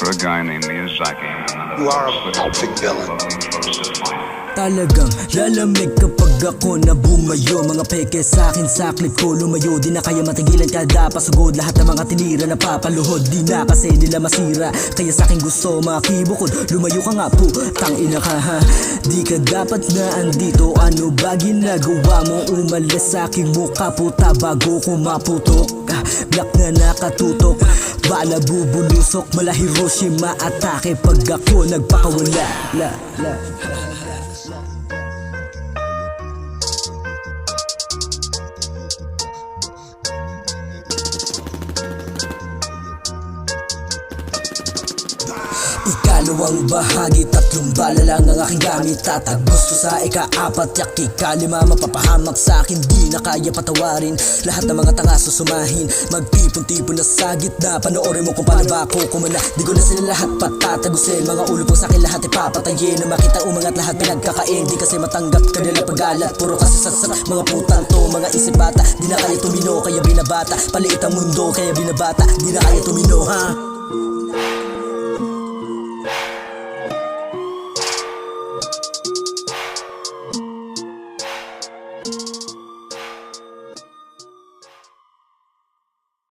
for a guy named Miyazaki. You are a big villain. Talagang lalamig kapag ako na bumayo. Mga peke sa'kin sa clip ko lumayo. Di na kaya matigilan kada pasugod. Lahat ng mga tinira na papaluhod. Di na kasi nila masira. Kaya sa'kin gusto makibukod. Lumayo ka nga po, tangina ka ha. Di ka dapat na andito. Ano ba ginagawa mo? Umalis sa'king mukha puta bago ko maputok. Black na nakatutok, bala bubulusok. Mala Hiroshima atake pag ako nagpakawala. Ikalawang bahagi, tatlong bala lang ang aking gamit. Tatag gusto sa ika-apat, yak ika-lima. Mapapahamak sa'kin, di na kaya patawarin. Lahat ng mga tanga susumahin. Magtipon-tipon na sa gitna. Panoorin mo kung paano ba ako kumana. Di ko na sila lahat patatagusin. Mga ulo po sa'kin lahat ipapatayin. Na makita umangat lahat pinagkakain. Di kasi matanggap kanila paggalat. Puro kasi sasat, mga putang to, mga isip bata. Di na kaya tumino, kaya binabata. Paliit ang mundo, kaya binabata. Di na kaya tumino ha.